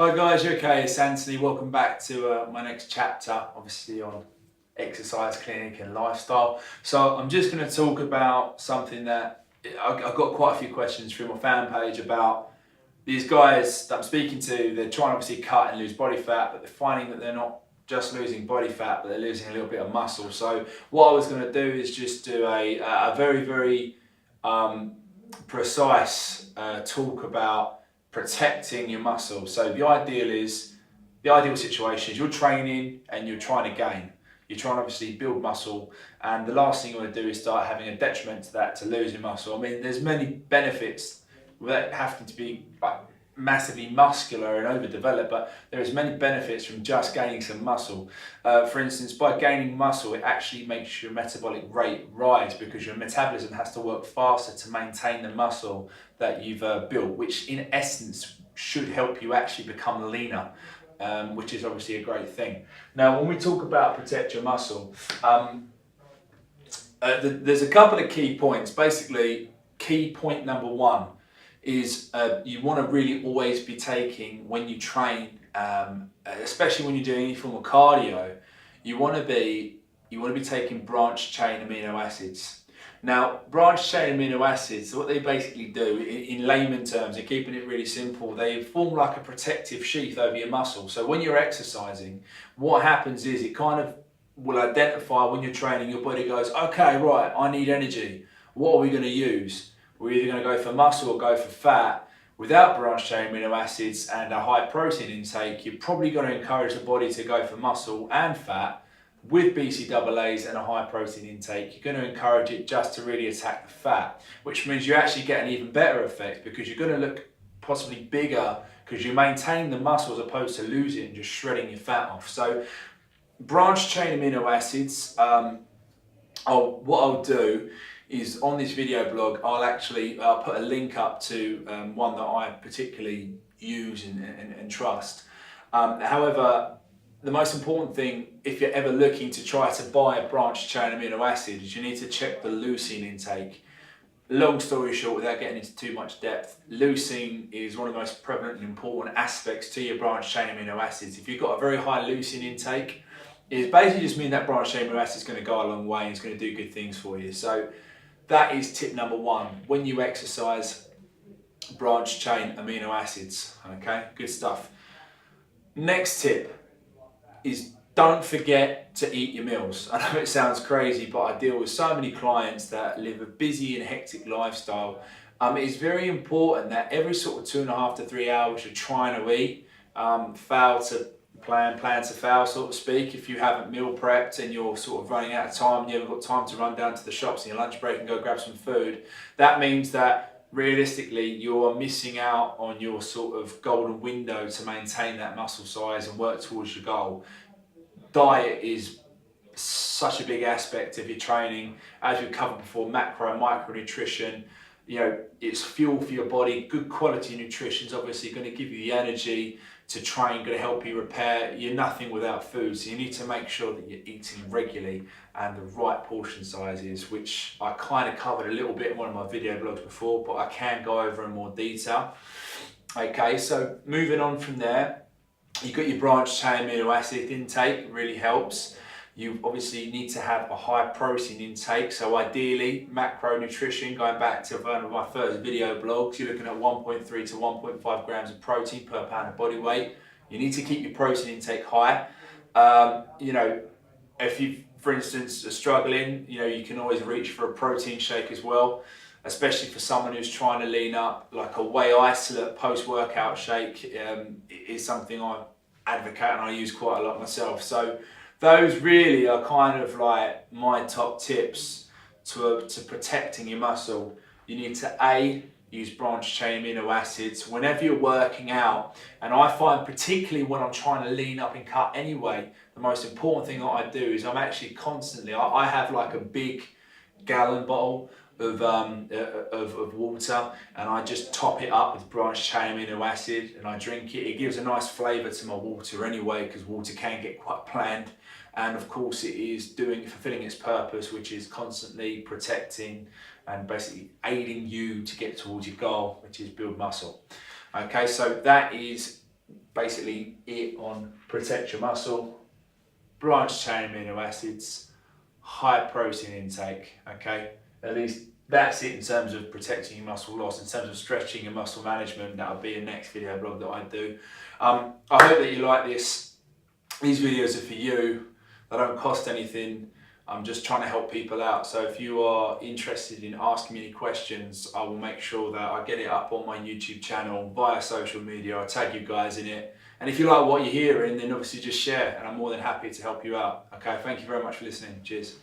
Hi guys, you okay? It's Anthony. Welcome back to my next chapter, obviously on exercise clinic and lifestyle. So I'm just going to talk about something that I've got quite a few questions through my fan page about these guys that I'm speaking to. They're trying to obviously cut and lose body fat, but they're finding that they're not just losing body fat, but they're losing a little bit of muscle. So what I was going to do is just do a very precise talk about protecting your muscle. So the ideal situation is you're training and you're trying to gain. You're trying to obviously build muscle, and the last thing you want to do is start having a detriment to that, to losing muscle. I mean, there's many benefits without having to be like massively muscular and overdeveloped, but there is many benefits from just gaining some muscle. For instance, by gaining muscle, it actually makes your metabolic rate rise because your metabolism has to work faster to maintain the muscle that you've built, which in essence should help you actually become leaner, which is obviously a great thing. Now, when we talk about protect your muscle, there's a couple of key points. Basically, key point number one is you want to really always be taking, when you train, especially when you're doing any form of cardio, you want to be taking branched chain amino acids. Now, branched chain amino acids, what they basically do, in layman terms, they're keeping it really simple, they form like a protective sheath over your muscle. So when you're exercising, what happens is it kind of will identify when you're training, your body goes, okay, right, I need energy. What are we going to use? We're either going to go for muscle or go for fat. Without branched chain amino acids and a high protein intake, you're probably going to encourage the body to go for muscle and fat. With BCAAs and a high protein intake, you're going to encourage it just to really attack the fat, which means you actually get an even better effect because you're going to look possibly bigger because you maintain the muscle as opposed to losing and just shredding your fat off. So branched chain amino acids, what I'll do is on this video blog, I'll put a link up to one that I particularly use and trust. However, the most important thing, if you're ever looking to try to buy a branched chain amino acid, is you need to check the leucine intake. Long story short, without getting into too much depth, leucine is one of the most prevalent and important aspects to your branched chain amino acids. If you've got a very high leucine intake, it basically just means that branched chain amino acid is going to go a long way and it's going to do good things for you. So that is tip number one. When you exercise, branched chain amino acids. Okay, good stuff. Next tip is don't forget to eat your meals. I know it sounds crazy, but I deal with so many clients that live a busy and hectic lifestyle. It's very important that every sort of 2.5 to 3 hours you're trying to eat, fail to plan to fail, so to speak. If you haven't meal prepped and you're sort of running out of time and you haven't got time to run down to the shops in your lunch break and go grab some food, that means that realistically you're missing out on your sort of golden window to maintain that muscle size and work towards your goal. Diet is such a big aspect of your training. As we've covered before, macro and micronutrition, it's fuel for your body. Good quality nutrition is obviously going to give you the energy to train, going to help you repair. You're nothing without food, so you need to make sure that you're eating regularly and the right portion sizes, which I kind of covered a little bit in one of my video blogs before, but I can go over in more detail. Okay, so moving on from there, you've got your branched chain amino acid intake, really helps. You obviously need to have a high protein intake, so ideally macronutrition, going back to one of my first video blogs, you're looking at 1.3 to 1.5 grams of protein per pound of body weight. You need to keep your protein intake high. If you, for instance, are struggling, you can always reach for a protein shake as well, especially for someone who's trying to lean up. Like a whey isolate post-workout shake is something I advocate and I use quite a lot myself. So those really are kind of like my top tips to protecting your muscle. You need to use branched chain amino acids whenever you're working out. And I find particularly when I'm trying to lean up and cut anyway, the most important thing that I do is I'm actually constantly, I have like a big gallon bottle of water, and I just top it up with branched chain amino acid and I drink it. It gives a nice flavour to my water anyway, because water can get quite bland, and of course it is fulfilling its purpose, which is constantly protecting and basically aiding you to get towards your goal, which is build muscle. Okay, so that is basically it on protect your muscle, branched chain amino acids, high protein intake, okay? At least that's it in terms of protecting your muscle loss. In terms of stretching and muscle management, that'll be a next video blog that I do. I hope that you like this. These videos are for you. They don't cost anything. I'm just trying to help people out. So if you are interested in asking me any questions, I will make sure that I get it up on my YouTube channel via social media. I tag you guys in it. And if you like what you're hearing, then obviously just share, and I'm more than happy to help you out. Okay, thank you very much for listening. Cheers.